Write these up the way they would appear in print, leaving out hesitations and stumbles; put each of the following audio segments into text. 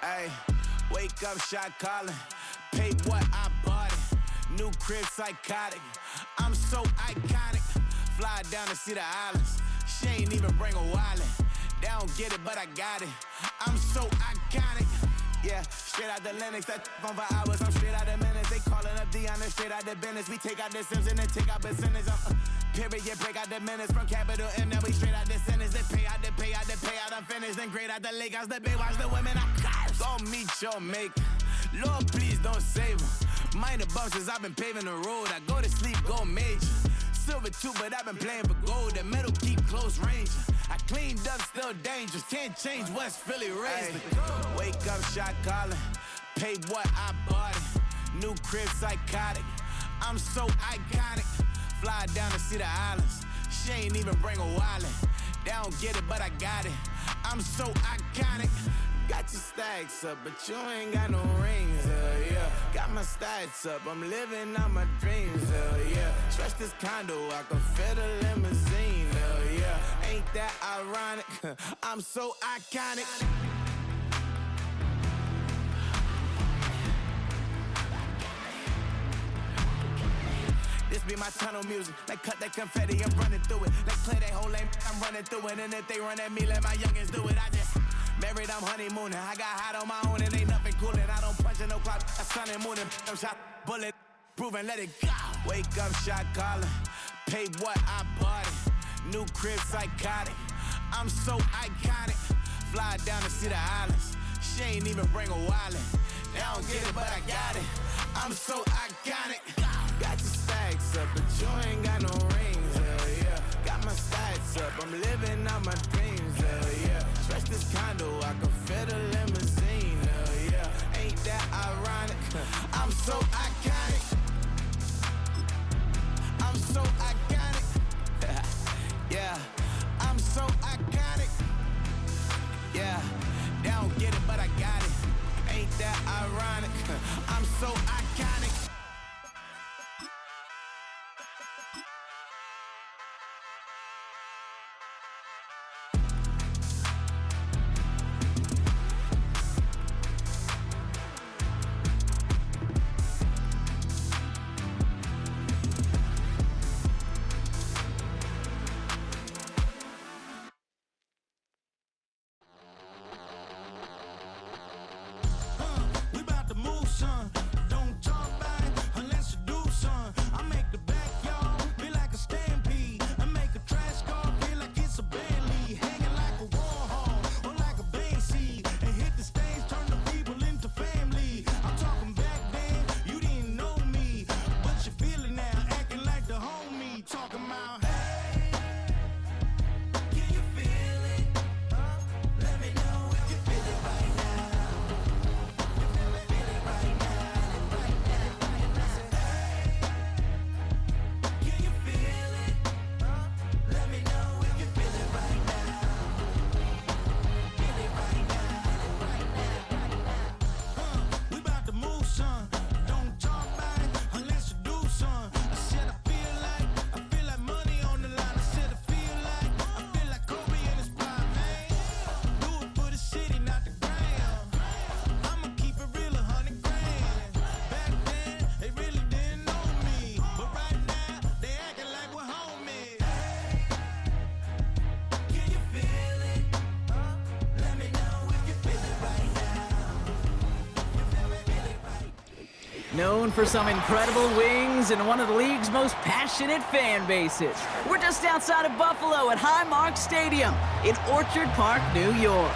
Ayy, wake up, shot calling. Pay what I bought it. New crib psychotic. I'm so iconic. Fly down to see the islands. She ain't even bring a wallet. They don't get it, but I got it. I'm so iconic. Yeah, straight out the Linux, that on for hours, I'm straight out the minutes. They calling up Deanna, straight out the business. We take out the Sims and then take out percentage. Period, break out the minutes from capital M, now we straight out the sentence. They pay out, I'm finished. Then grade out the lake house, the bay, watch the women, I got it. Go meet your maker. Lord, please don't save them. Minor bumps as I've been paving the road. I go to sleep, go major. Silver too, but I've been playing for gold. The metal keep close range. I cleaned up, still dangerous. Can't change West Philly raised. Wake up, shot calling. Pay what I bought it. New crib psychotic. I'm so iconic. Fly down to see the islands. She ain't even bring a wallet. They don't get it, but I got it. I'm so iconic. Got your stacks up, but you ain't got no rings, yeah. Got my stats up, I'm living out my dreams, yeah. Stretch this condo, I can fit a limousine, yeah. Ain't that ironic? I'm so iconic. This be my tunnel music. Like cut that confetti, I'm running through it. Like play that whole lane, I'm running through it. And if they run at me, let my youngins do it. I just married, I'm honeymooning. I got hot on my own and ain't nothing coolin'. I don't punch in no clock, I sun and moonin'. I'm shot, bullet, proven, let it go. Wake up, shot calling. Pay what I bought it. New crib psychotic. I'm so iconic. Fly down to see the islands. She ain't even bring a wallet. They don't get it, but I got it. I'm so iconic. Got your stacks up, but you ain't got no rings, yeah. Got my stats up, I'm living out my dreams, yeah. Stretch this condo, I can fit a limousine, yeah. Ain't that ironic? I'm so iconic. I'm so iconic. Yeah, I'm so iconic. Yeah, they don't get it, but I got it. Ain't that ironic? I'm so iconic. Known for some incredible wings and one of the league's most passionate fan bases. We're just outside of Buffalo at Highmark Stadium in Orchard Park, New York.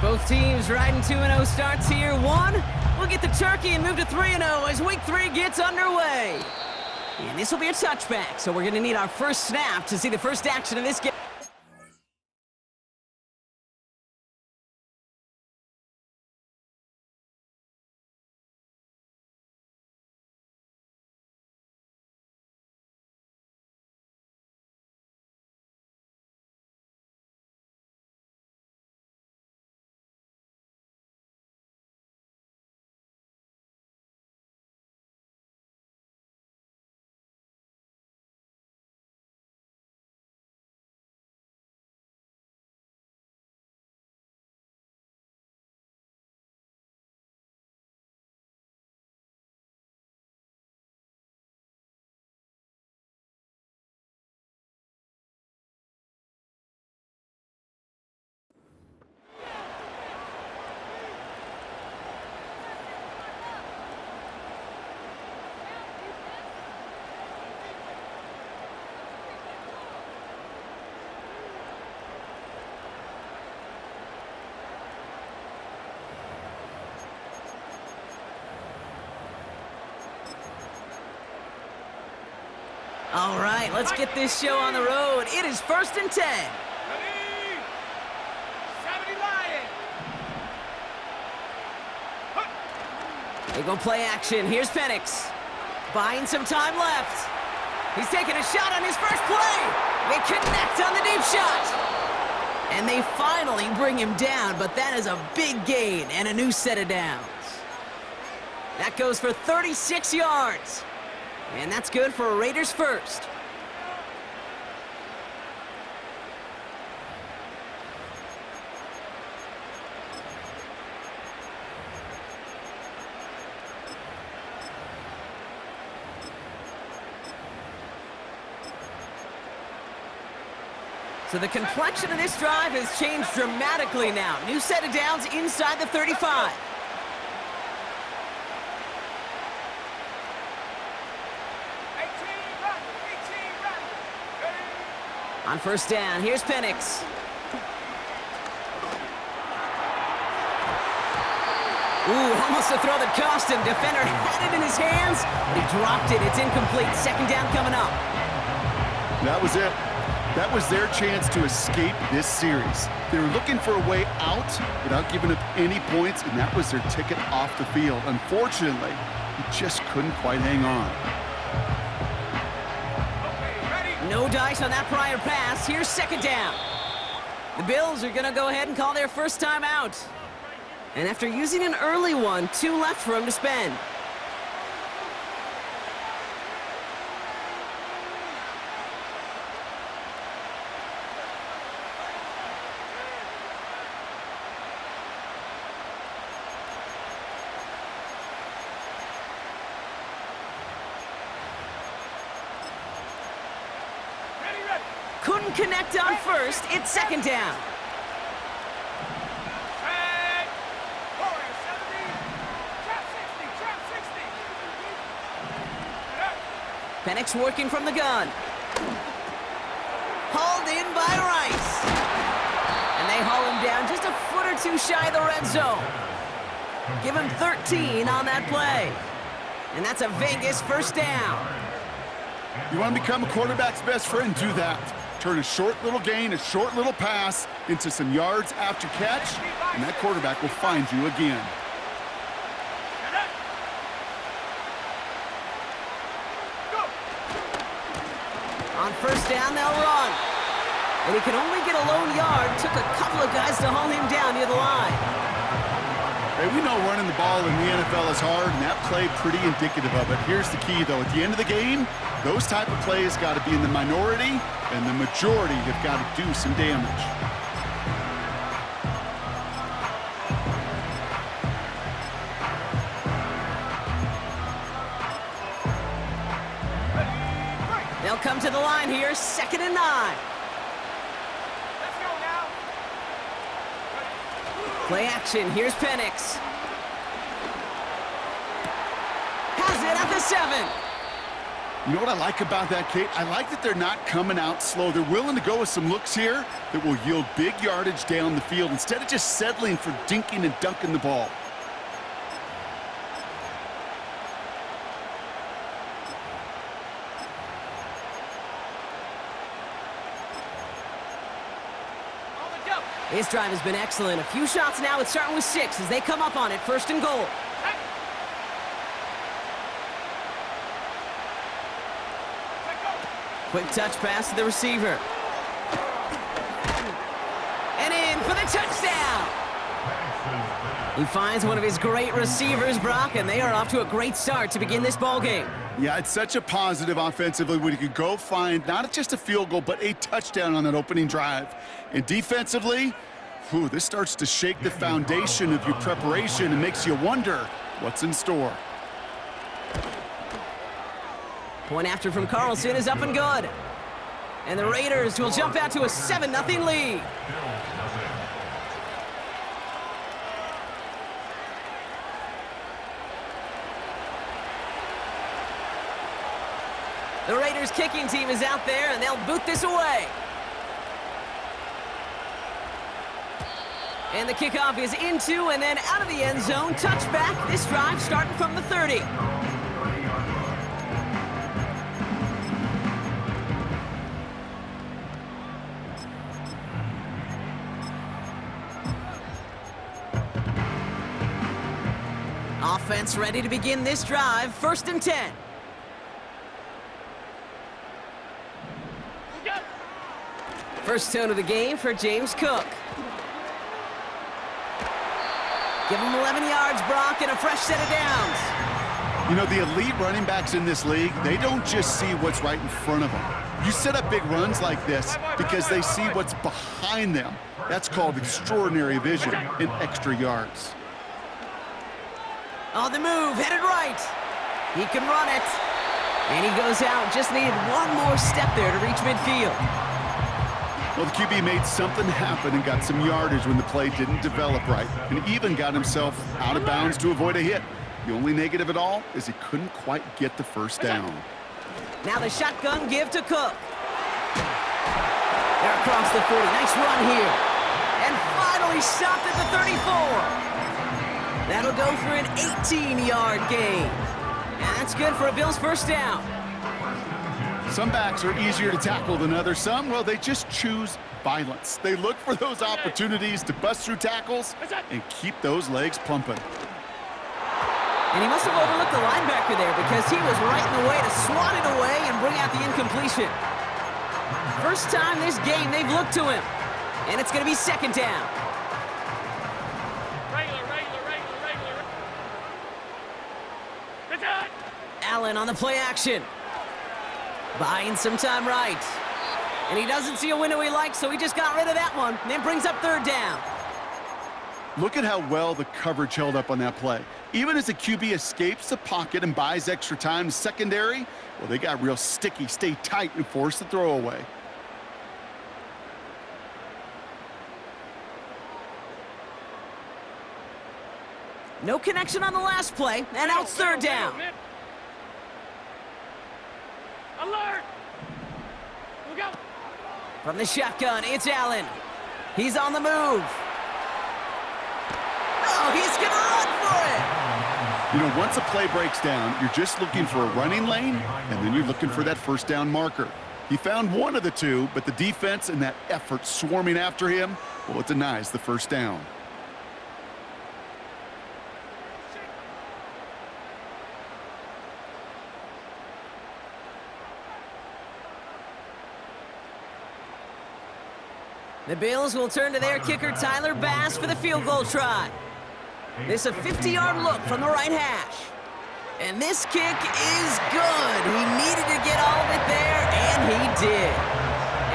Both teams riding 2-0 starts here. One, we'll get the turkey and move to 3-0 as week 3 gets underway. And this will be a touchback, so we're going to need our first snap to see the first action of this game. All right, let's get this show on the road. It is 1st and 10. Ready? 70 Lion. They go play action. Here's Penix. Buying some time left. He's taking a shot on his first play. They connect on the deep shot. And they finally bring him down, but that is a big gain and a new set of downs. That goes for 36 yards. And that's good for a Raiders first. So the complexion of this drive has changed dramatically now. New set of downs inside the 35. On first down, here's Penix. Ooh, almost a throw that cost him. Defender had it in his hands, but he dropped it. It's incomplete. Second down coming up. That was it. That was their chance to escape this series. They were looking for a way out without giving up any points, and that was their ticket off the field. Unfortunately, he just couldn't quite hang on. No dice on that prior pass. Here's second down. The Bills are going to go ahead and call their first time out. And after using an early one, 2 left for him to spend. Couldn't connect on first. It's second down. Penix working from the gun. Hauled in by Rice. And they haul him down just a foot or two shy of the red zone. Give him 13 on that play. And that's a Vegas first down. You want to become a quarterback's best friend? Do that. Turn a short little gain, a short little pass into some yards after catch, and that quarterback will find you again. On first down, they'll run. And he can only get a lone yard. Took a couple of guys to haul him down near the line. Hey, we know running the ball in the NFL is hard, and that play pretty indicative of it. Here's the key, though. At the end of the game, those type of plays got to be in the minority, and the majority have got to do some damage. They'll come to the line here, 2nd and 9. Let's go now. Play action, here's Penix. Has it at the 7. You know what I like about that, Kate? I like that they're not coming out slow. They're willing to go with some looks here that will yield big yardage down the field instead of just settling for dinking and dunking the ball. His drive has been excellent. A few shots now. It's starting with 6 as they come up on it. 1st and goal. Quick touch pass to the receiver. And in for the touchdown. He finds one of his great receivers, Brock, and they are off to a great start to begin this ball game. Yeah, it's such a positive offensively when you could go find not just a field goal, but a touchdown on that opening drive. And defensively, this starts to shake the foundation of your preparation and makes you wonder what's in store. Point after from Carlson is up and good. And the Raiders will jump out to a 7-0 lead. The Raiders kicking team is out there, and they'll boot this away. And the kickoff is into and then out of the end zone. Touchback. This drive starting from the 30. Offense ready to begin this drive. 1st and 10. First tone of the game for James Cook. Give him 11 yards, Brock, and a fresh set of downs. You know, the elite running backs in this league, they don't just see what's right in front of them. You set up big runs like this because they see what's behind them. That's called extraordinary vision and extra yards. On the move, headed right. He can run it. And he goes out. Just needed one more step there to reach midfield. Well, the QB made something happen and got some yardage when the play didn't develop right, and even got himself out of bounds to avoid a hit. The only negative at all is he couldn't quite get the first down. Now the shotgun give to Cook. They're across the 40. Nice run here. And finally stopped at the 34. That'll go for an 18-yard gain. And that's good for a Bills first down. Some backs are easier to tackle than others. Some, well, they just choose violence. They look for those opportunities to bust through tackles and keep those legs pumping. And he must have overlooked the linebacker there because he was right in the way to swat it away and bring out the incompletion. First time this game they've looked to him. And it's going to be 2nd down. Regular. Allen on the play action. Buying some time right. And he doesn't see a window he likes, so he just got rid of that one. And then brings up 3rd down. Look at how well the coverage held up on that play. Even as the QB escapes the pocket and buys extra time secondary, well, they got real sticky, stay tight, and force the throw away. No connection on the last play, and now it's 3rd down. Alert! Look out! From the shotgun, it's Allen. He's on the move. Oh, he's going to run for it! You know, once a play breaks down, you're just looking for a running lane, and then you're looking for that first down marker. He found one of the two, but the defense and that effort swarming after him, well, it denies the first down. The Bills will turn to their kicker, Tyler Bass, for the field goal try. This a 50-yard look from the right hash. And this kick is good. He needed to get all of it there, and he did.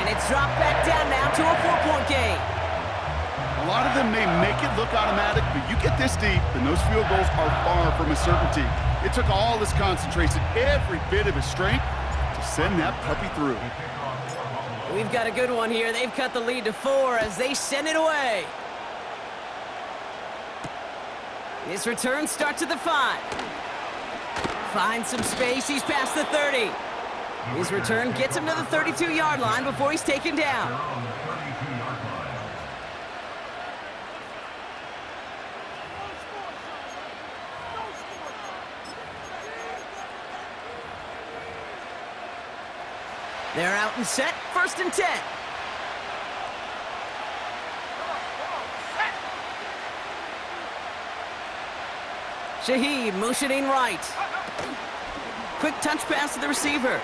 And it's dropped back down now to a 4-point game. A lot of them may make it look automatic, but you get this deep, and those field goals are far from a certainty. It took all his concentration, every bit of his strength, to send that puppy through. We've got a good one here. They've cut the lead to 4 as they send it away. His return starts at the 5. Finds some space. He's past the 30. His return gets him to the 32-yard line before he's taken down. They're out and set. 1st and 10. Shaheed motioning right. Quick touch pass to the receiver.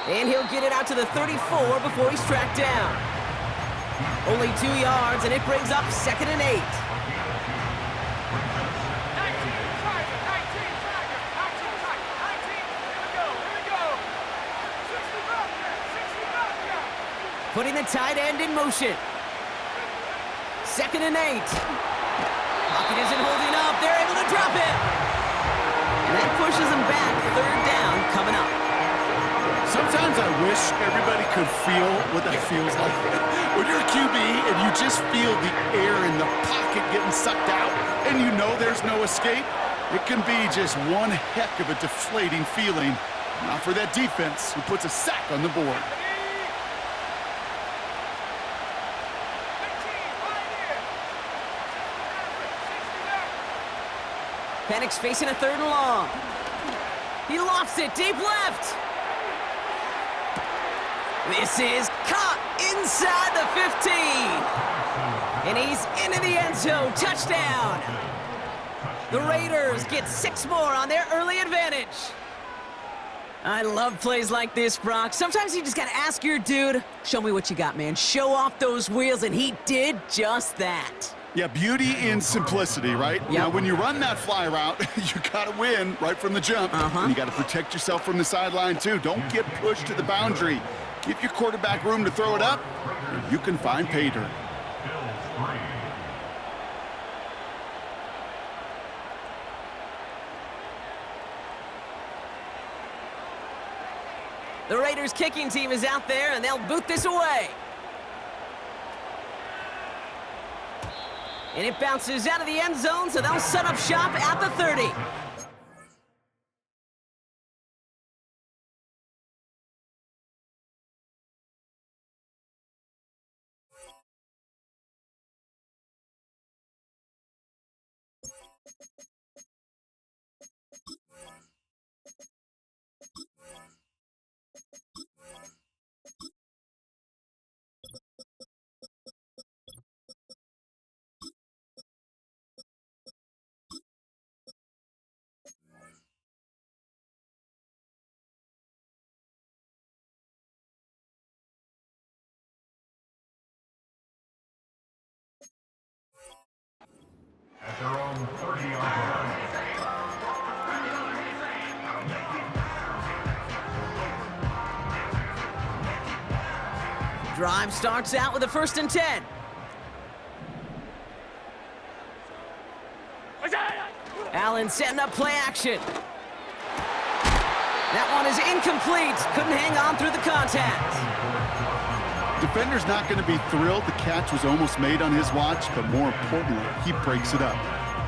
And he'll get it out to the 34 before he's tracked down. Only 2 yards, and it brings up 2nd and 8. Putting the tight end in motion. 2nd and 8. Pocket isn't holding up. They're able to drop it. And that pushes them back. 3rd down coming up. Sometimes I wish everybody could feel what that feels like. When you're a QB and you just feel the air in the pocket getting sucked out and you know there's no escape, it can be just one heck of a deflating feeling. Not for that defense who puts a sack on the board. Penix facing a 3rd and long. He lofts it deep left. This is caught inside the 15. And he's into the end zone. Touchdown! The Raiders get 6 more on their early advantage. I love plays like this, Brock. Sometimes you just gotta ask your dude, show me what you got, man. Show off those wheels, and he did just that. Yeah, beauty in simplicity, right? Yep. Now, when you run that fly route, you gotta win right from the jump. And you gotta protect yourself from the sideline, too. Don't get pushed to the boundary. Give your quarterback room to throw it up, and you can find pay dirt. The Raiders kicking team is out there, and they'll boot this away. And it bounces out of the end zone, so they'll set up shop at the 30. At their own 30-yard line. Drive starts out with a 1st and 10. Allen setting up play action. That one is incomplete. Couldn't hang on through the contact. Defender's not going to be thrilled the catch was almost made on his watch, but more importantly, he breaks it up.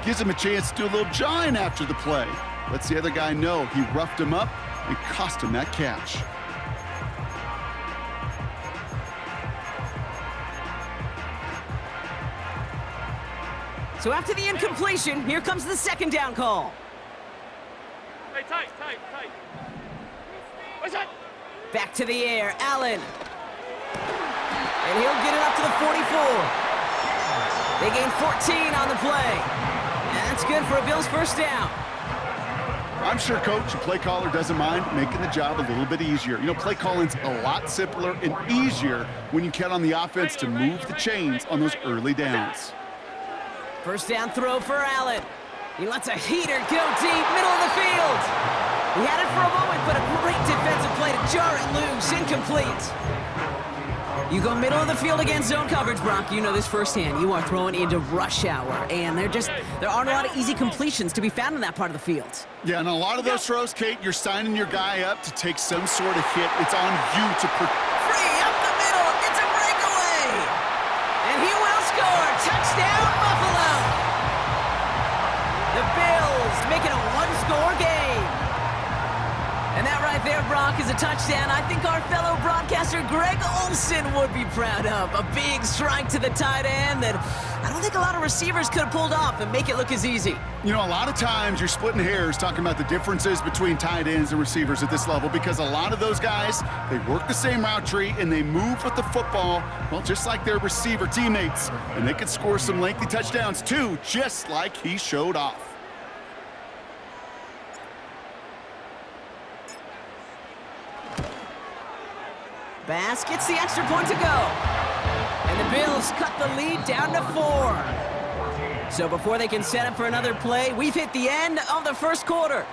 Gives him a chance to do a little jawing after the play. Lets the other guy know he roughed him up and cost him that catch. So after the incompletion, here comes the 2nd down call. Hey, tight. What's that? Back to the air, Allen. And he'll get it up to the 44. They gain 14 on the play. And that's good for a Bills 1st down. I'm sure Coach, the play caller, doesn't mind making the job a little bit easier. You know, play calling's a lot simpler and easier when you count on the offense to move the chains on those early downs. 1st down throw for Allen. He lets a heater go deep, middle of the field. He had it for a moment, but a great defensive play to jar it loose, incomplete. You go middle of the field against zone coverage, Brock. You know this firsthand. You are throwing into rush hour, and there aren't a lot of easy completions to be found in that part of the field. Yeah, and a lot of those throws, Kate, you're signing your guy up to take some sort of hit. It's on you to free up the middle, gets a breakaway, and he will score. Touchdown, Buffalo. The Bills make it a 1-score game. And that right there, Brock, is a touchdown I think our fellow broadcaster Greg Olsen would be proud of. A big strike to the tight end that I don't think a lot of receivers could have pulled off and make it look as easy. You know, a lot of times you're splitting hairs talking about the differences between tight ends and receivers at this level because a lot of those guys, they work the same route tree and they move with the football, well, just like their receiver teammates. And they could score some lengthy touchdowns too, just like he showed off. Bass gets the extra point to go. And the Bills cut the lead down to 4. So before they can set up for another play, we've hit the end of the 1st quarter.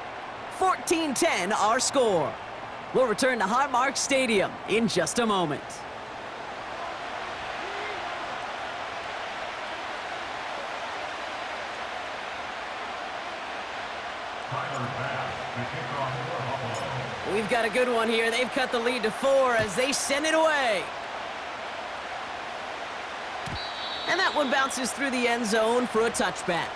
14-10 our score. We'll return to Highmark Stadium in just a moment. We've got a good one here. They've cut the lead to 4 as they send it away. And that one bounces through the end zone for a touchback.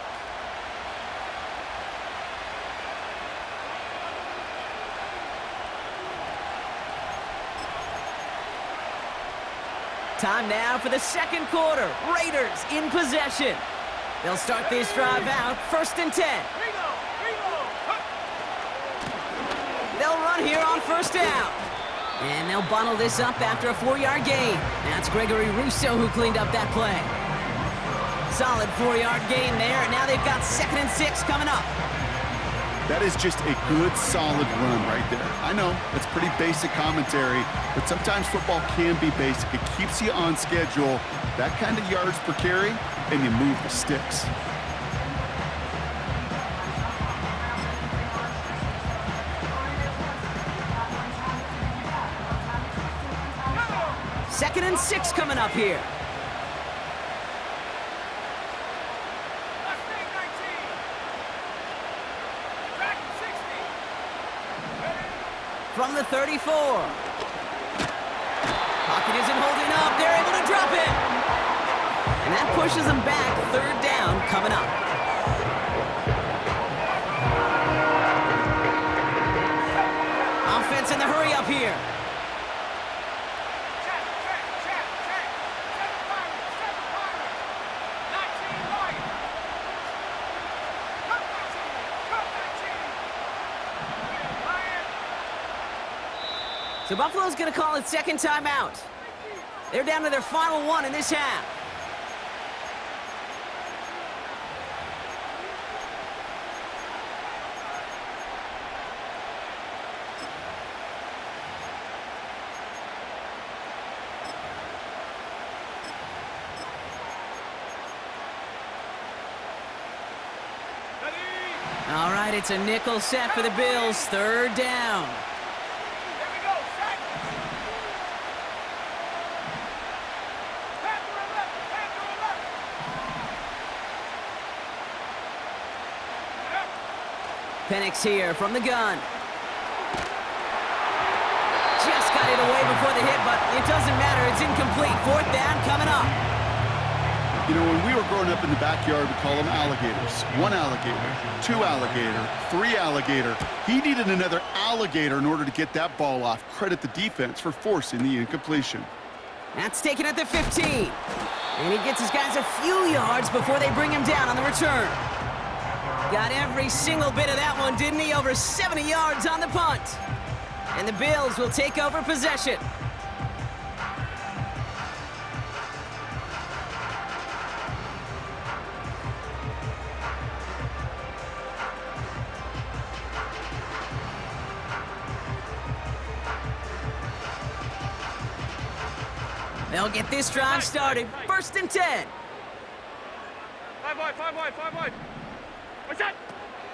Time now for the 2nd quarter. Raiders in possession. They'll start this drive out, 1st and 10. They'll run here on 1st down. And they'll bundle this up after a 4-yard gain. That's Gregory Rousseau who cleaned up that play. Solid 4-yard gain there, and now they've got 2nd and 6 coming up. That is just a good, solid run right there. I know, it's pretty basic commentary, but sometimes football can be basic. It keeps you on schedule, that kind of yards per carry, and you move the sticks. Second and 6 coming up here. From the 34. Pocket isn't holding up. They're able to drop it. And that pushes them back. 3rd down coming up. Offense in the hurry up here. So Buffalo's going to call it 2nd timeout. They're down to their final one in this half. All right, it's a nickel set for the Bills. 3rd down. Penix here from the gun. Just got it away before the hit, but it doesn't matter. It's incomplete. 4th down coming up. You know, when we were growing up in the backyard, we call them alligators. 1 alligator, 2 alligator, 3 alligator. He needed another alligator in order to get that ball off. Credit the defense for forcing the incompletion. That's taken at the 15. And he gets his guys a few yards before they bring him down on the return. Got every single bit of that one, didn't he? Over 70 yards on the punt. And the Bills will take over possession. They'll get this drive started. 1st and 10. 5 wide, 5 wide, 5 wide. What's that?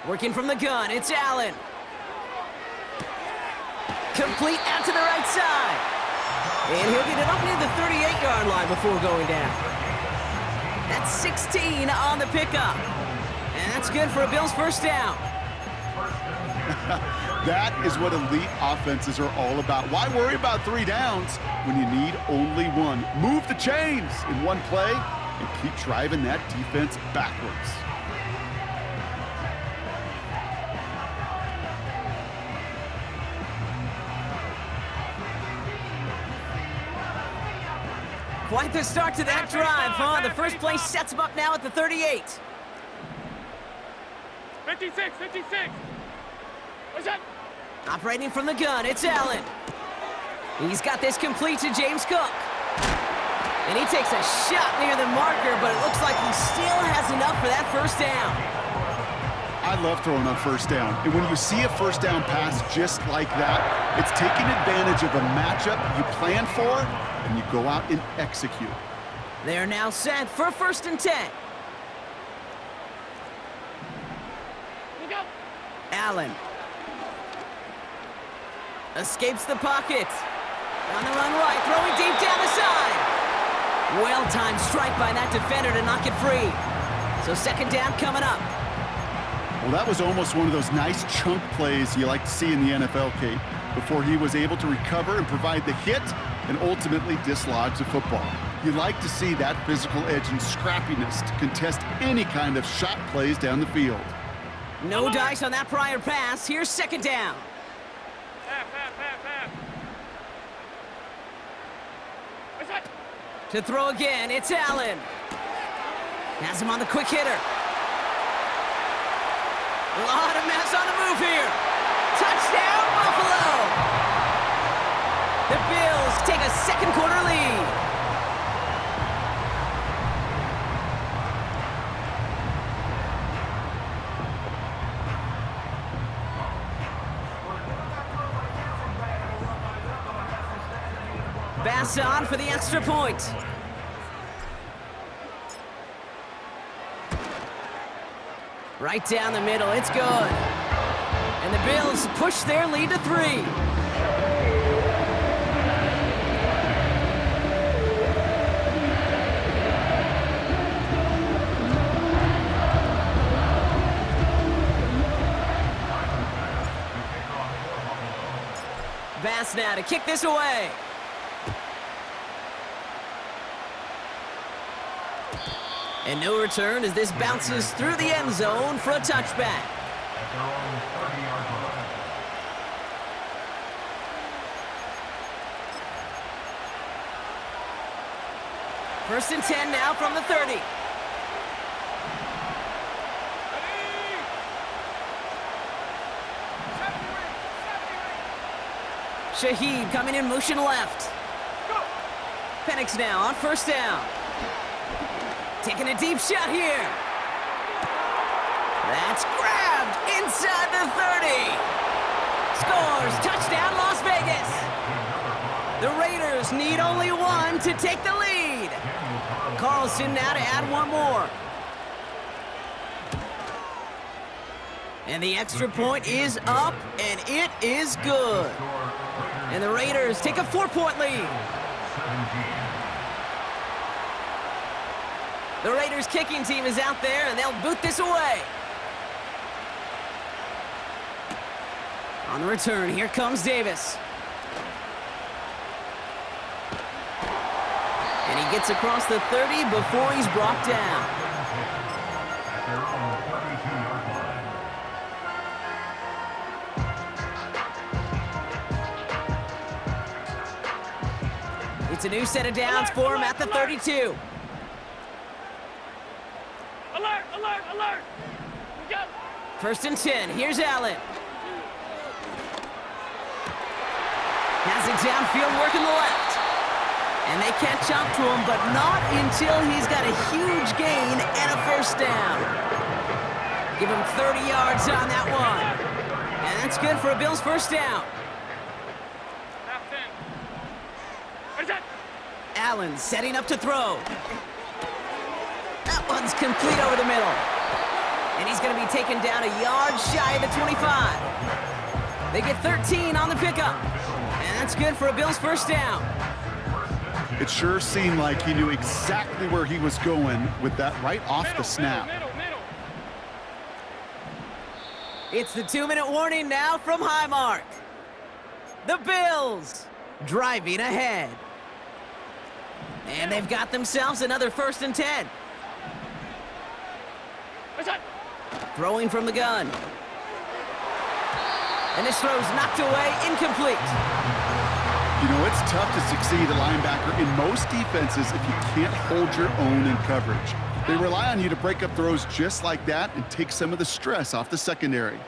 Working from the gun, it's Allen. Complete out to the right side. And he'll get it up near the 38-yard line before going down. That's 16 on the pickup. And that's good for a Bills 1st down. That is what elite offenses are all about. Why worry about 3 downs when you need only 1? Move the chains in 1 play and keep driving that defense backwards. Quite the start to that drive, huh? The first play sets him up now at the 38. 56, 56. What's that? Operating from the gun, it's Allen. He's got this complete to James Cook. And he takes a shot near the marker, but it looks like he still has enough for that 1st down. I love throwing on 1st down. And when you see a 1st down pass just like that, it's taking advantage of a matchup you plan for, and you go out and execute. They're now set for 1st and 10. Look out. Allen. Escapes the pocket. On the run right, throwing deep down the side. Well-timed strike by that defender to knock it free. So 2nd down coming up. Well, that was almost one of those nice chunk plays you like to see in the NFL, Kate, before he was able to recover and provide the hit and ultimately dislodge the football. You like to see that physical edge and scrappiness to contest any kind of shot plays down the field. No dice on that prior pass. Here's 2nd down. Half. What's that? To throw again, it's Allen. Has him on the quick hitter. A lot of mess on the move here. Touchdown, Buffalo! The Bills take a 2nd quarter lead. Pass on for the extra point. Right down the middle, it's good. And the Bills push their lead to 3. Bass now to kick this away. And no return as this bounces through the end zone for a touchback. At their own 30-yard line. First and 10 now from the 30. Shaheed coming in motion left. Penix now on first down. Taking a deep shot here. That's grabbed inside the 30. Scores, touchdown Las Vegas. The Raiders need only one to take the lead. Carlson now to add one more. And the extra point is up, and it is good. And the Raiders take a 4-point lead. The Raiders kicking team is out there, and they'll boot this away. On the return, here comes Davis. And he gets across the 30 before he's brought down. At their own 32-yard line. It's a new set of downs for him at the 32. Alert, alert, alert! Go! First and 10, here's Allen. Has it downfield working the left. And they catch up to him, but not until he's got a huge gain and a first down. Give him 30 yards on that one. And that's good for a Bills first down. Half 10. What is that? Allen setting up to throw. That one's complete over the middle. And he's going to be taken down a yard shy of the 25. They get 13 on the pickup. And that's good for a Bills first down. It sure seemed like he knew exactly where he was going with that right off the snap. Middle. It's the 2-minute warning now from Highmark. The Bills driving ahead. And they've got themselves another first and 10. What's that? Throwing from the gun. And this throw's knocked away, incomplete. You know, it's tough to succeed a linebacker in most defenses if you can't hold your own in coverage. They rely on you to break up throws just like that and take some of the stress off the secondary.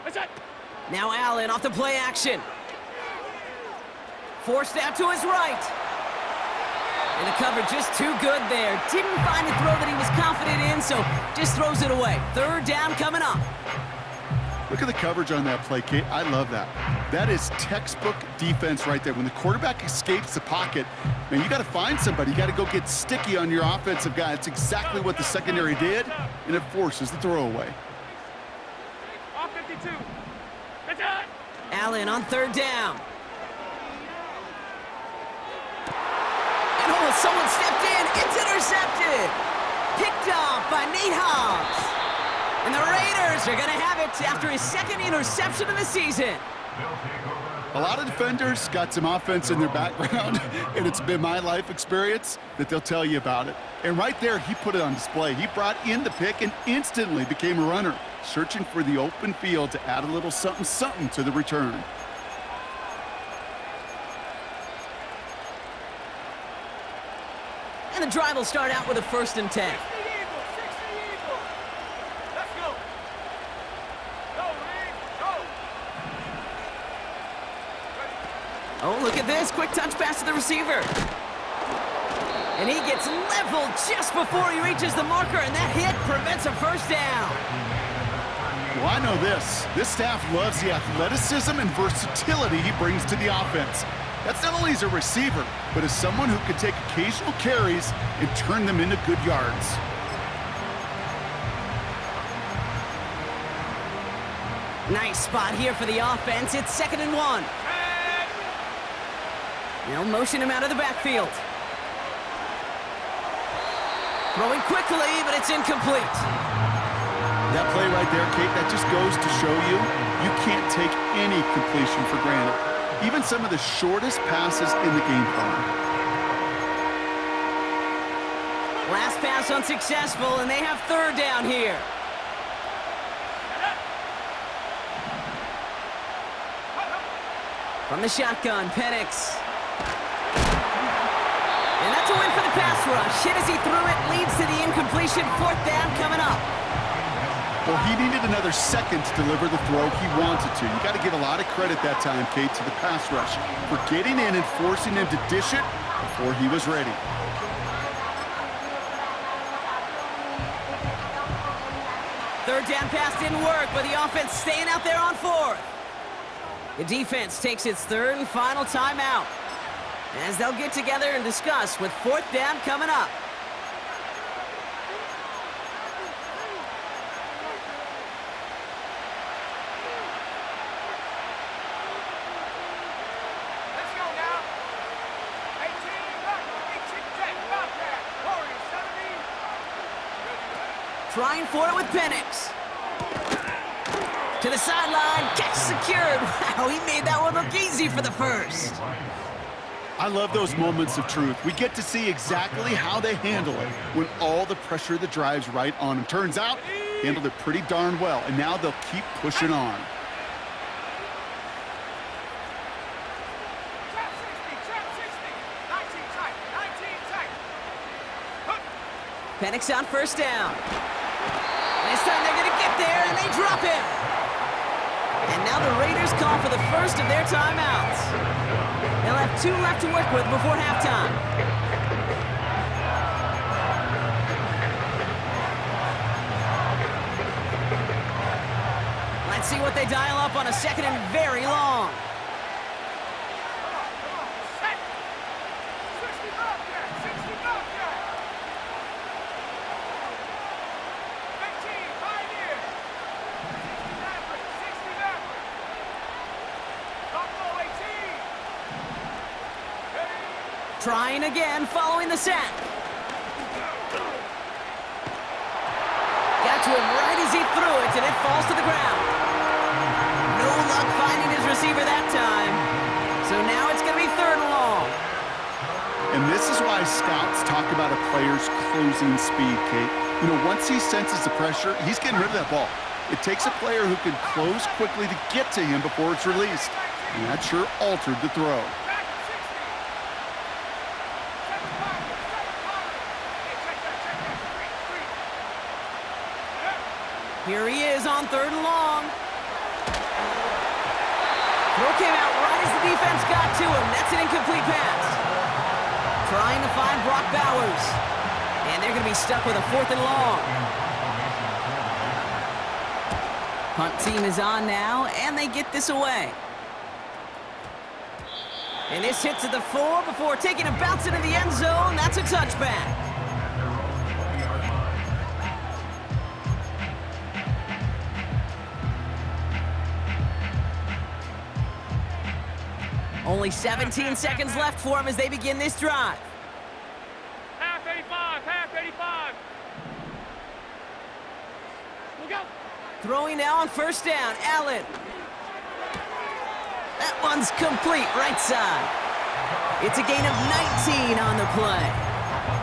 What's that? Now Allen off the play action. Forced out to his right. And the cover just too good there. Didn't find a throw that he was confident in, so just throws it away. Third down coming up. Look at the coverage on that play, Kate. I love that. That is textbook defense right there. When the quarterback escapes the pocket, man, you got to find somebody. You got to go get sticky on your offensive guy. It's exactly what the secondary did, and it forces the throwaway. Off 52. What's that? Allen on third down. And oh, someone stepped in. It's intercepted. Picked off by Nate Hobbs. And the Raiders are going to have it after his second interception of the season. A lot of defenders got some offense in their background, and it's been my life experience that they'll tell you about it. And right there, he put it on display. He brought in the pick and instantly became a runner, searching for the open field to add a little something-something to the return. And the drive will start out with a first and 10. Oh, look at this. Quick touch pass to the receiver. And he gets leveled just before he reaches the marker, and that hit prevents a first down. Well, I know this. This staff loves the athleticism and versatility he brings to the offense. That's not only as a receiver, but as someone who can take occasional carries and turn them into good yards. Nice spot here for the offense. It's 2nd and 1. They'll motion him out of the backfield. Throwing quickly, but it's incomplete. That play right there, Kate, that just goes to show you, you can't take any completion for granted. Even some of the shortest passes in the game plan. Last pass unsuccessful, and they have 3rd down here. From the shotgun, Penix. And that's a win for the pass rush. Hit as he threw it, leads to the incompletion. 4th down coming up. Well, he needed another second to deliver the throw he wanted to. You got to give a lot of credit that time, Kate, to the pass rush for getting in and forcing him to dish it before he was ready. Third down pass didn't work, but the offense staying out there on 4th. The defense takes its 3rd and final timeout, as they'll get together and discuss with 4th down coming up. Let's go now. 18, back, 18, check, Bobcat, Warriors, 70. Trying for it with Penix. To the sideline, catch secured. Wow, he made that one look easy for the first. I love those moments of truth. We get to see exactly how they handle it when all the pressure that drives right on them. Turns out, handled it pretty darn well, and now they'll keep pushing on. Trap 60, 19 tight, 19 tight. Penix on 1st down. This time they're gonna get there, and they drop him. And now the Raiders call for the first of their timeouts. They'll have 2 left to work with before halftime. Let's see what they dial up on a 2nd and very long. Set. 60 Bobcat, 60 Bobcat. 19, Pioneer. 60 Maverick, 60 Maverick. Buffalo 18. Ready? Trying again following the sack. Got to him right as he threw it, and it falls to the ground. No luck finding his receiver that time. So now it's going to be 3rd and long. And this is why scouts talk about a player's closing speed, Kate. You know, once he senses the pressure, he's getting rid of that ball. It takes a player who can close quickly to get to him before it's released. And that sure altered the throw. Back 60. 7 Pioneer, 7 Pioneer. Hey, check that, 3. Here he is on 3rd and long. Throw came out right as the defense got to him. That's an incomplete pass. Trying to find Brock Bowers. And they're going to be stuck with a 4th and long. Punt team is on now, and they get this away. And this hits at the 4 before taking a bounce into the end zone. That's a touchback. Only 17 seconds left for him as they begin this drive. Half 85, half 85. Look out. Throwing now on 1st down, Allen. That one's complete, right side. It's a gain of 19 on the play.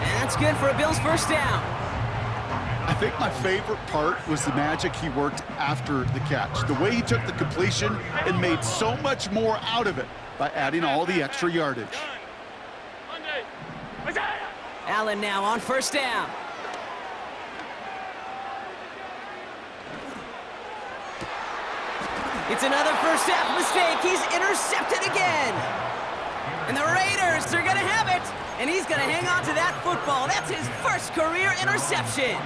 And that's good for a Bills 1st down. I think my favorite part was the magic he worked after the catch. The way he took the completion and made so much more out of it by adding all the extra yardage. Monday. Isaiah. Allen now on 1st down. It's another first half mistake. He's intercepted again. And the Raiders are going to have it. And he's going to hang on to that football. That's his first career interception.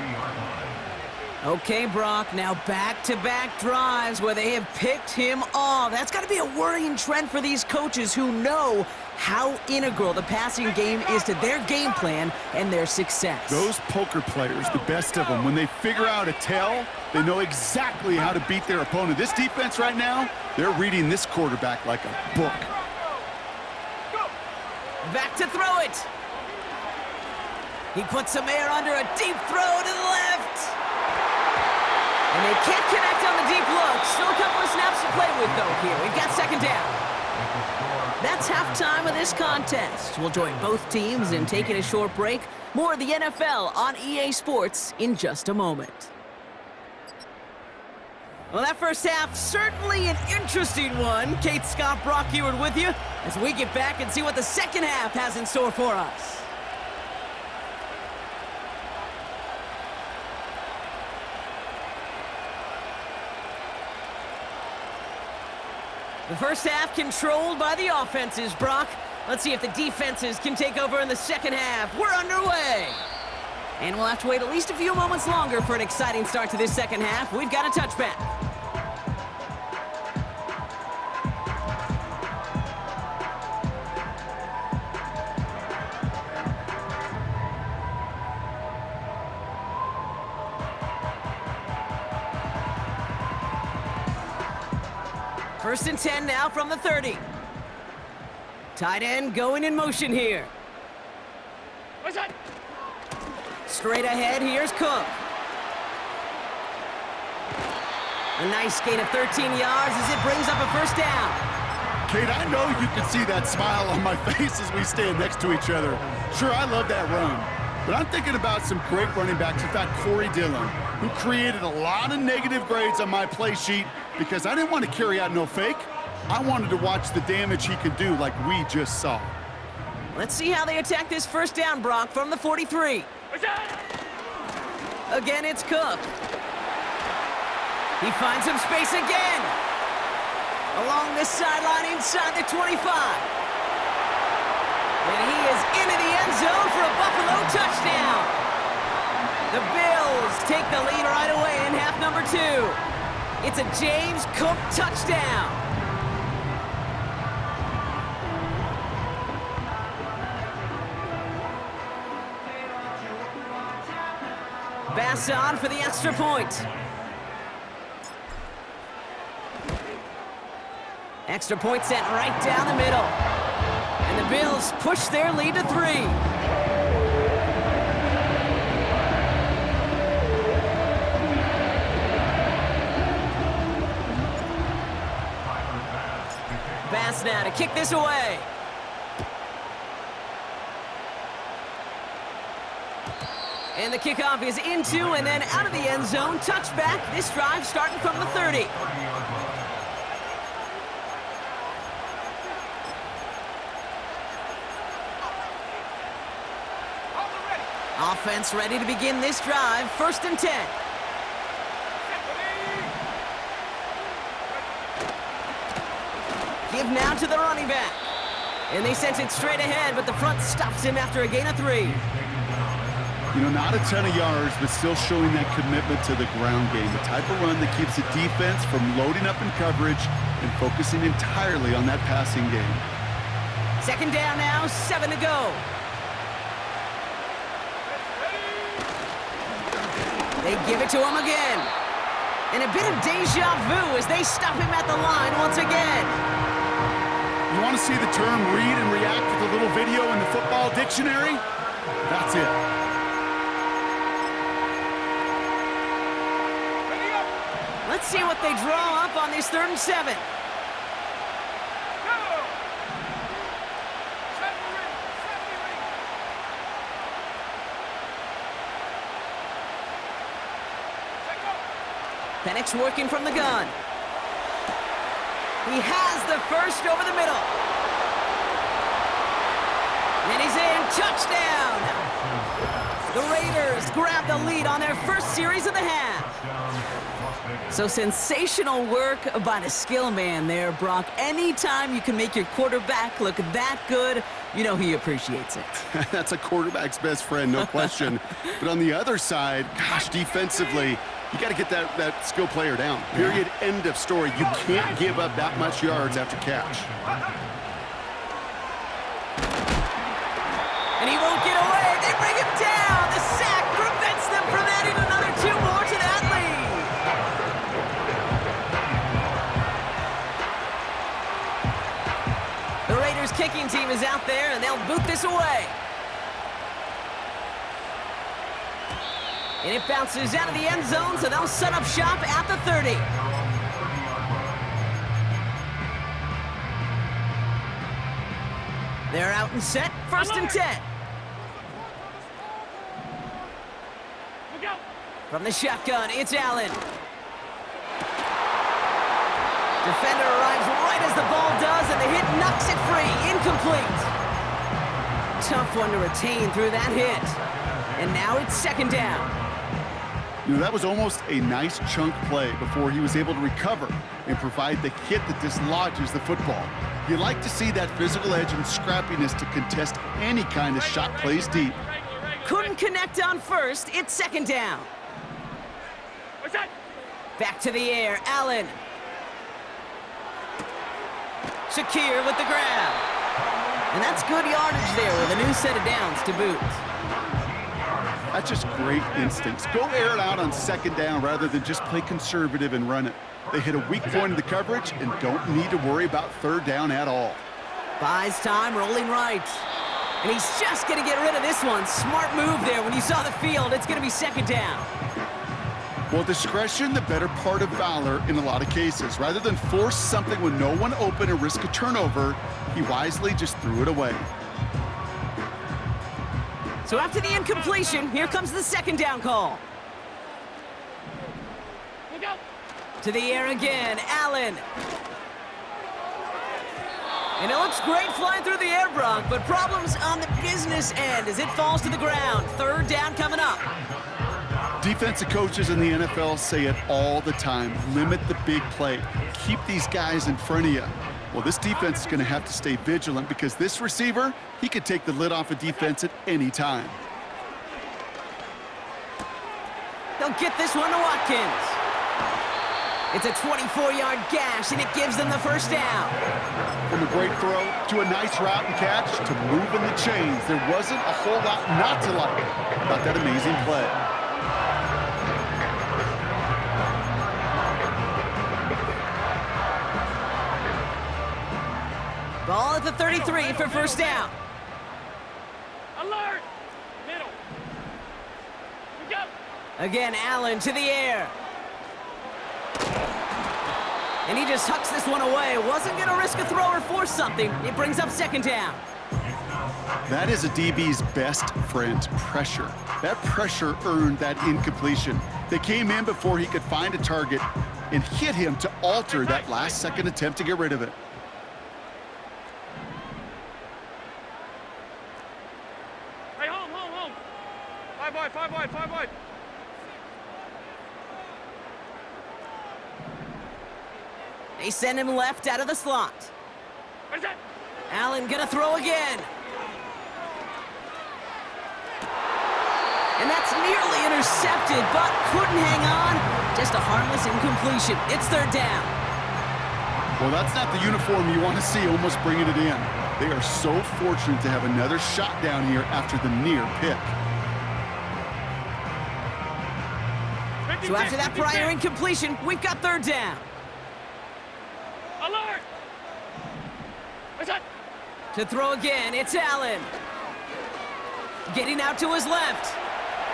Okay, Brock, now back-to-back drives where they have picked him off. That's got to be a worrying trend for these coaches who know how integral the passing game is to their game plan and their success. Those poker players, the best of them, when they figure out a tell, they know exactly how to beat their opponent. This defense right now, they're reading this quarterback like a book. Back to throw it. He puts some air under a deep throw to the left. And they can't connect on the deep look. Still a couple of snaps to play with, though, here. We've got second down. That's halftime of this contest. We'll join both teams in taking a short break. More of the NFL on EA Sports in just a moment. Well, that first half, certainly an interesting one. Kate, Scott, Brock Eward with you as we get back and see what the second half has in store for us. The first half controlled by the offenses, Brock. Let's see if the defenses can take over in the second half. We're underway. And we'll have to wait at least a few moments longer for an exciting start to this second half. We've got a touchback. First and 10 now from the 30. Tight end going in motion here. Straight ahead, here's Cook. A nice gain of 13 yards as it brings up a first down. Kate, I know you can see that smile on my face as we stand next to each other. Sure, I love that run. But I'm thinking about some great running backs. In fact, Corey Dillon, who created a lot of negative grades on my play sheet because I didn't want to carry out no fake. I wanted to watch the damage he could do like we just saw. Let's see how they attack this first down, Brock, from the 43. Again, it's Cook. He finds some space again. Along this sideline inside the 25. And he is into the end zone for a Buffalo touchdown. The Bills take the lead right away in half number 2. It's a James Cook touchdown. Bass on for the extra point. Extra point sent right down the middle. And the Bills push their lead to 3. Bass now to kick this away. And the kickoff is into and then out of the end zone. Touchback. This drive starting from the 30. Offense ready to begin this drive. First and 10. Give now to the running back. And they sent it straight ahead, but the front stops him after a gain of 3. You know, not a ton of yards, but still showing that commitment to the ground game. The type of run that keeps the defense from loading up in coverage and focusing entirely on that passing game. Second down now, 7 to go. They give it to him again. And a bit of deja vu as they stop him at the line once again. You want to see the term read and react with a little video in the football dictionary? That's it. Let's see what they draw up on this 3rd and 7. Penix working from the gun. He has the first over the middle. And he's in. Touchdown! The Raiders grab the lead on their first series of the half. So sensational work by the skill man there, Brock. Anytime you can make your quarterback look that good, you know he appreciates it. That's a quarterback's best friend, no question. But on the other side, gosh, defensively, You got to get that skill player down. Period. End of story. You can't give up that much yards after catch. And he won't get away. They bring him down. The sack prevents them from adding another 2 more to that lead. The Raiders kicking team is out there, and they'll boot this away. And it bounces out of the end zone, so they'll set up shop at the 30. They're out and set, 1st and 10. From the shotgun, it's Allen. Defender arrives right as the ball does, and the hit knocks it free. Incomplete. Tough one to retain through that hit. And now it's 2nd down. You know, that was almost a nice chunk play before he was able to recover and provide the hit that dislodges the football. You like to see that physical edge and scrappiness to contest any kind of shot plays deep. Couldn't connect on 1st. It's 2nd down. Back to the air, Allen. Shakir with the grab. And that's good yardage there with a new set of downs to boot. That's just great instincts. Go air it out on 2nd down rather than just play conservative and run it. They hit a weak point in the coverage and don't need to worry about 3rd down at all. Buys time, rolling right. And he's just going to get rid of this one. Smart move there. When you saw the field, it's going to be 2nd down. Well, discretion, the better part of valor in a lot of cases. Rather than force something with no one open and risk a turnover, he wisely just threw it away. So after the incompletion, here comes the 2nd down call. To the air again, Allen. And it looks great flying through the air, Brock, but problems on the business end as it falls to the ground. 3rd down coming up. Defensive coaches in the NFL say it all the time. Limit the big play. Keep these guys in front of you. Well, this defense is going to have to stay vigilant because this receiver, he could take the lid off a defense at any time. They'll get this one to Watkins. It's a 24-yard gash, and it gives them the 1st down. From a great throw to a nice route and catch to moving the chains, there wasn't a whole lot not to like about that amazing play. Ball at the 33 for 1st down. Alert! Middle. Go. Again, Allen to the air. And he just hucks this one away. Wasn't going to risk a throw or force something. It brings up 2nd down. That is a DB's best friend, pressure. That pressure earned that incompletion. They came in before he could find a target and hit him to alter that last-second attempt to get rid of it. Hey, home. 5 wide. They send him left out of the slot. What is that? Allen gonna throw again. And that's nearly intercepted, but couldn't hang on. Just a harmless incompletion. It's 3rd down. Well, that's not the uniform you want to see almost bringing it in. They are so fortunate to have another shot down here after the near pick. So after that prior incompletion, we've got 3rd down. Alert! What's that? To throw again, it's Allen. Getting out to his left.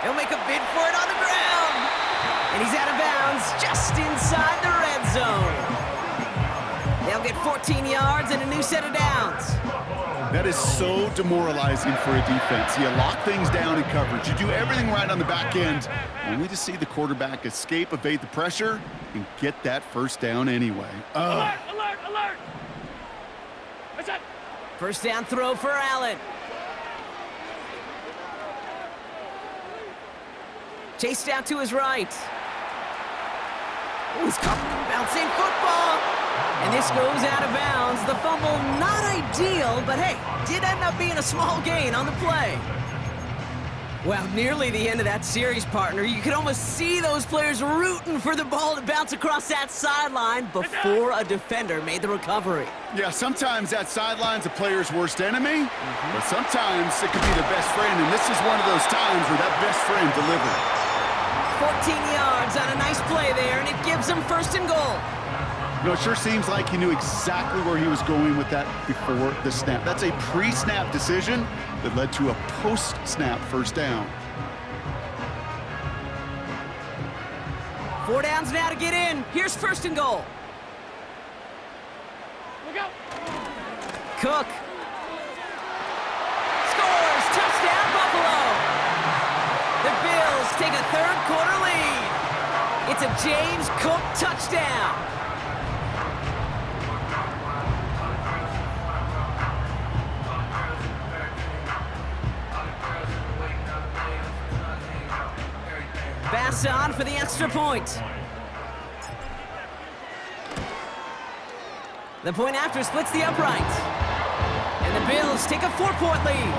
He'll make a bid for it on the ground. And he's out of bounds just inside the red zone. They'll get 14 yards and a new set of downs. That is so demoralizing for a defense. You lock things down in coverage. You do everything right on the back end, only to see the quarterback escape, evade the pressure, and get that 1st down anyway. Alert! What's that? 1st down throw for Allen. Chased out to his right. Ooh, he's caught bouncing football. And this goes out of bounds. The fumble, not ideal, but hey, did end up being a small gain on the play. Well, nearly the end of that series, partner. You could almost see those players rooting for the ball to bounce across that sideline before a defender made the recovery. Yeah, sometimes that sideline's a player's worst enemy, but sometimes it could be the best friend, and this is one of those times where that best friend delivered. 14 yards on a nice play there, and it gives them first and goal. You know, it sure seems like he knew exactly where he was going with that before the snap. That's a pre-snap decision that led to a post-snap first down. 4 downs now to get in. Here's first and goal. Look out. Cook. Scores! Touchdown, Buffalo! The Bills take a third-quarter lead. It's a James Cook touchdown. Bass on for the extra point. The point after splits the uprights. And the Bills take a 4-point lead.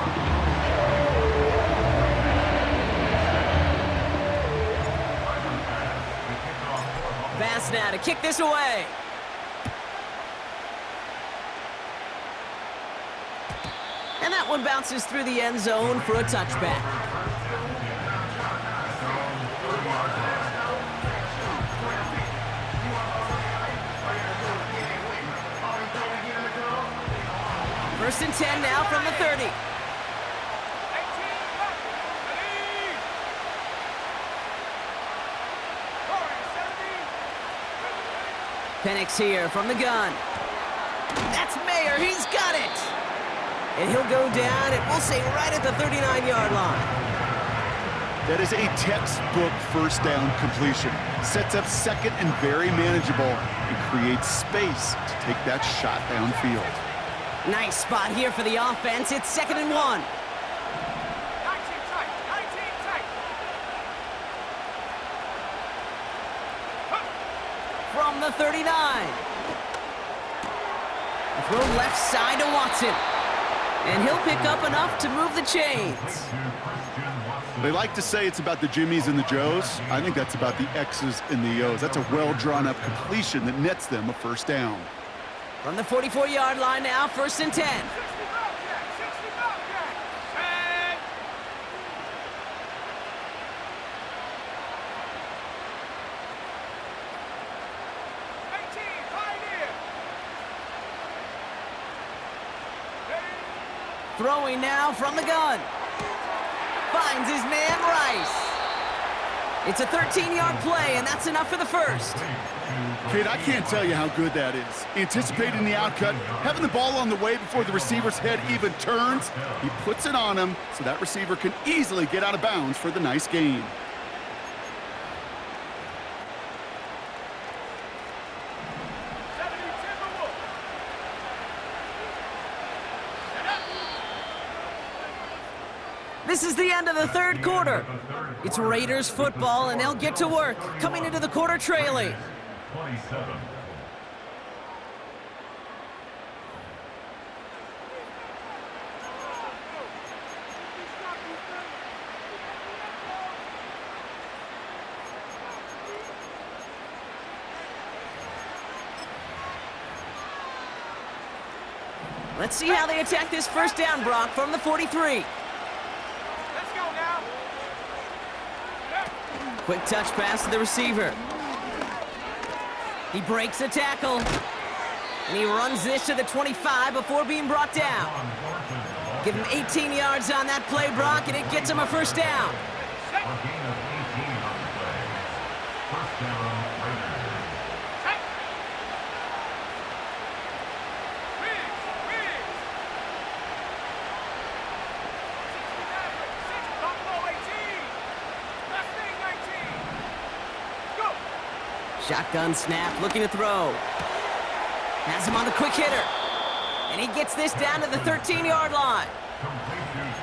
Bass now to kick this away. And that one bounces through the end zone for a touchback. First and 10 now from the 30. 18 back. Ready. Penix here from the gun. That's Mayer. He's got it. And he'll go down, and we'll say right at the 39-yard line. That is a textbook first down completion. Sets up second and very manageable and creates space to take that shot downfield. Nice spot here for the offense. It's 2nd and 1. 19 tight. 19 tight. From the 39. Throw left side to Watson. And he'll pick up enough to move the chains. They like to say it's about the Jimmies and the Joes. I think that's about the X's and the O's. That's a well-drawn-up completion that nets them a first down. From the 44-yard line now, 1st and 10. 60 Bobcat. 60 Bobcat. And 18 Pioneer. Ready. Throwing now from the gun. Finds his man Rice. It's a 13-yard play, and that's enough for the first. Kid, I can't tell you how good that is. Anticipating the outcut, having the ball on the way before the receiver's head even turns, he puts it on him so that receiver can easily get out of bounds for the nice gain. This is the end of the third quarter. It's Raiders football, and they'll get to work, coming into the quarter trailing. 27. Let's see how they attack this first down, Brock, from the 43. Let's go now. Quick touch pass to the receiver. He breaks a tackle. And he runs this to the 25 before being brought down. Give him 18 yards on that play, Brock, and it gets him a first down. A gain of 18 on the play. First down, Raiders. Shotgun snap, looking to throw. Has him on the quick hitter. And he gets this down to the 13-yard line.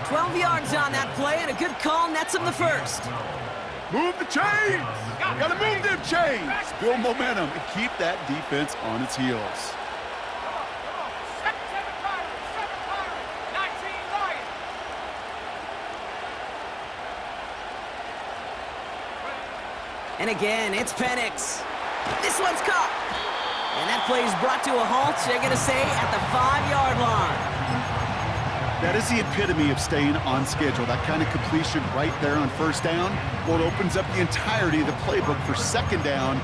12 yards on that play, and a good call nets him the first. Move the chains! Gotta move them chains! Build momentum and keep that defense on its heels. And again, it's Penix. This one's caught. And that play is brought to a halt, they're going to say, at the 5-yard line. That is the epitome of staying on schedule. That kind of completion right there on first down. Well, it opens up the entirety of the playbook for second down.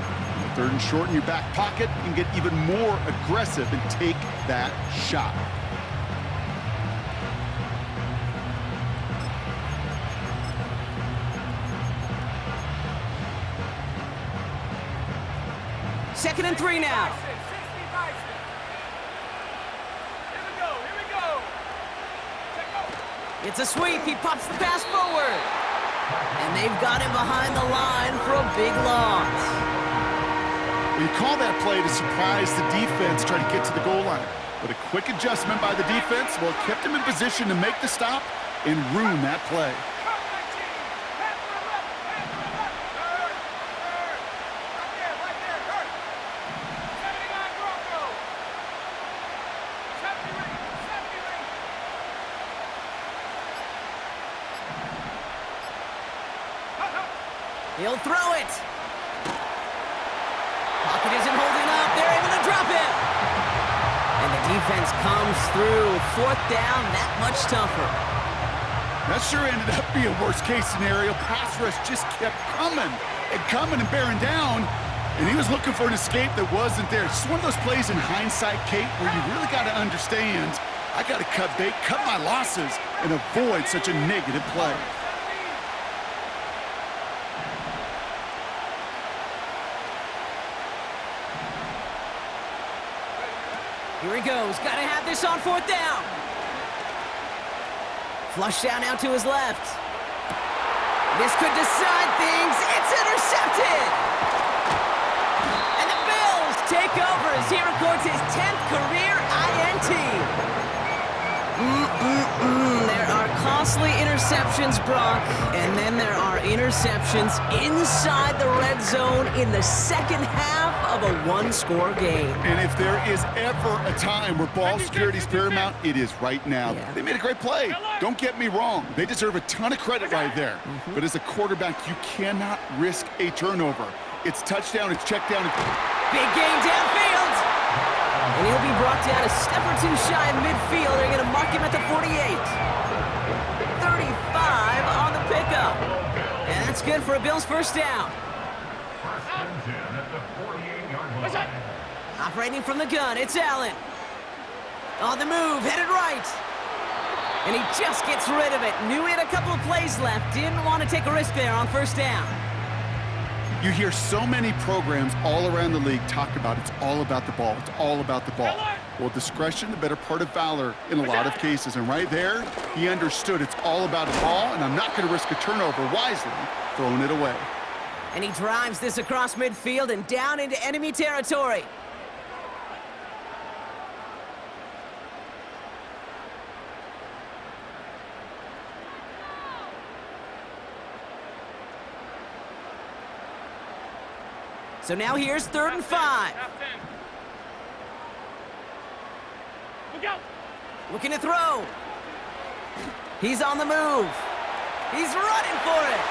Third and short in your back pocket, you can get even more aggressive and take that shot. Second and 3 now. It's a sweep. He pops the pass forward. And they've got him behind the line for a big loss. You call that play to surprise the defense, try to get to the goal line. But a quick adjustment by the defense, well, it kept him in position to make the stop and ruin that play. He'll throw it. Pocket isn't holding up. They're able to drop it. And the defense comes through. Fourth down, that much tougher. That sure ended up being a worst-case scenario. Pass rush just kept coming and bearing down. And he was looking for an escape that wasn't there. It's just one of those plays in hindsight, Kate, where you really got to understand, I got to cut bait, cut my losses, and avoid such a negative play. Here he goes. Got to have this on fourth down. Flush down out to his left. This could decide things. It's intercepted. And the Bills take over as he records his 10th career INT. There are costly interceptions, Brock, and then there are interceptions inside the red zone in the second half of a one-score game. And if there is ever a time where ball security is paramount, it is right now. Yeah. They made a great play. Don't get me wrong. They deserve a ton of credit right there. But as a quarterback, you cannot risk a turnover. It's touchdown, it's check down. Big game downfield. And he'll be brought down a step or two shy of midfield. They're going to mark him at the 48. 35 on the pickup. And that's good for a Bills first down. First and 10 at the 48-yard line. Operating from the gun, it's Allen. On the move, headed right. And he just gets rid of it. Knew he had a couple of plays left. Didn't want to take a risk there on first down. You hear so many programs all around the league talk about it's all about the ball. It's all about the ball. Well, discretion, the better part of valor in a lot of cases. And right there, he understood it's all about the ball, and I'm not going to risk a turnover wisely, throwing it away. And he drives this across midfield and down into enemy territory. So now here's 3rd and 5. Looking to throw. He's on the move. He's running for it.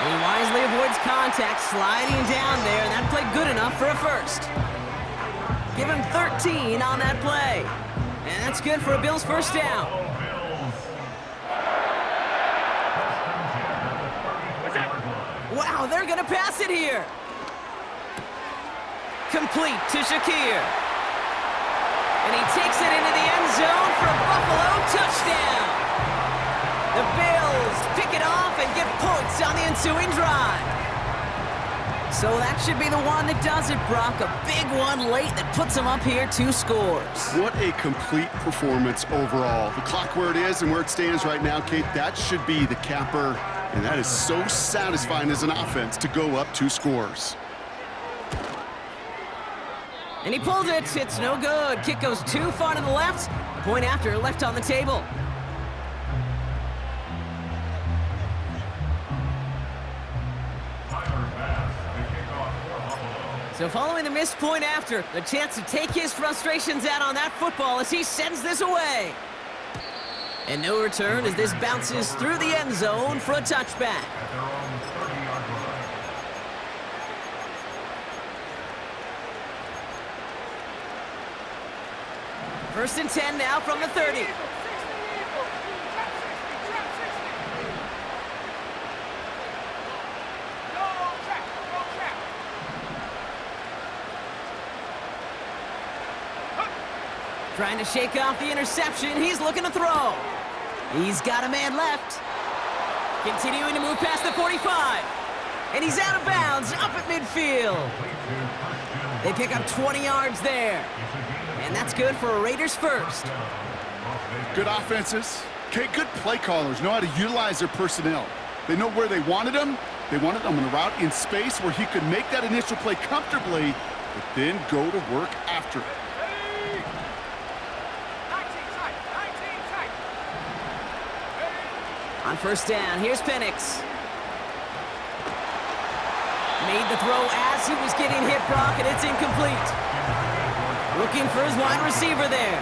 And he wisely avoids contact, sliding down there, and that played good enough for a first. Give him 13 on that play. And that's good for a Bills first down. Wow, they're going to pass it here. Complete to Shakir. And he takes it into the end zone for a Buffalo touchdown. The Bills pick it off and get points on the ensuing drive. So that should be the one that does it, Brock. A big one late that puts them up here 2 scores. What a complete performance overall. The clock where it is and where it stands right now, Kate, that should be the capper. And that is so satisfying as an offense to go up 2 scores. And he pulled it. It's no good. Kick goes too far to the left. Point after left on the table. So following the missed point after, a chance to take his frustrations out on that football as he sends this away. And no return as this bounces through the end zone for a touchback. First and 10 now from the 30. Trying to shake off the interception. He's looking to throw. He's got a man left. Continuing to move past the 45. And he's out of bounds, up at midfield. They pick up 20 yards there. And that's good for a Raiders first. Good offenses. Okay, good play callers know how to utilize their personnel. They know where they wanted him. They wanted him on a route in space where he could make that initial play comfortably, but then go to work after it. On first down, here's Penix. Made the throw as he was getting hit, Brock, and it's incomplete. Looking for his wide receiver there.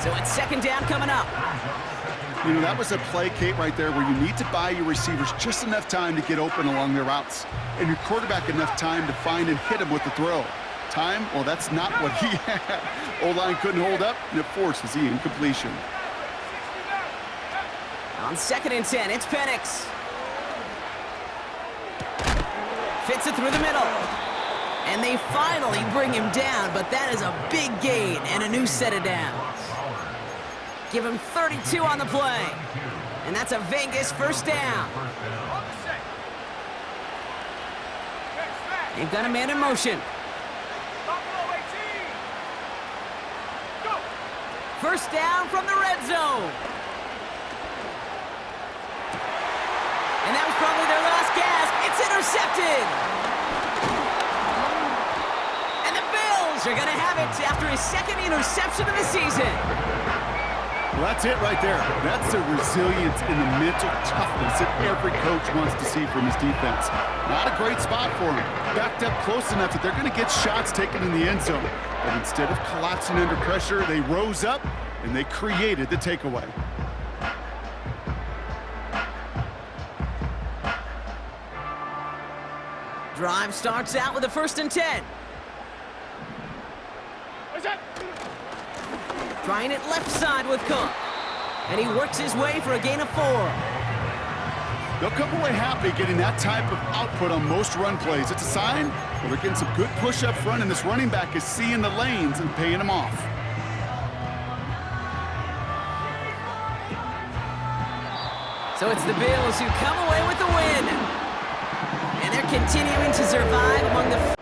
So it's second down coming up. You know, that was a play, Kate, right there where you need to buy your receivers just enough time to get open along their routes, and your quarterback enough time to find and hit him with the throw. Time, well, that's not what he had. O-line couldn't hold up, and it forces the incompletion. On second and 10, it's Penix. Fits it through the middle. And they finally bring him down, but that is a big gain and a new set of downs. Give him 32 on the play. And that's a Vegas first down. They've got a man in motion. First down from the red zone. And that was probably their last gasp. It's intercepted. And the Bills are going to have it after his second interception of the season. Well, that's it right there. That's the resilience and the mental toughness that every coach wants to see from his defense. Not a great spot for him. Backed up close enough that they're going to get shots taken in the end zone. But instead of collapsing under pressure, they rose up and they created the takeaway. Drive starts out with a first and 10. Trying it left side with Cook. And he works his way for a gain of 4. They'll come away happy getting that type of output on most run plays. It's a sign well, they're getting some good push up front, and this running back is seeing the lanes and paying them off. So it's the Bills who come away with the win. And they're continuing to survive among the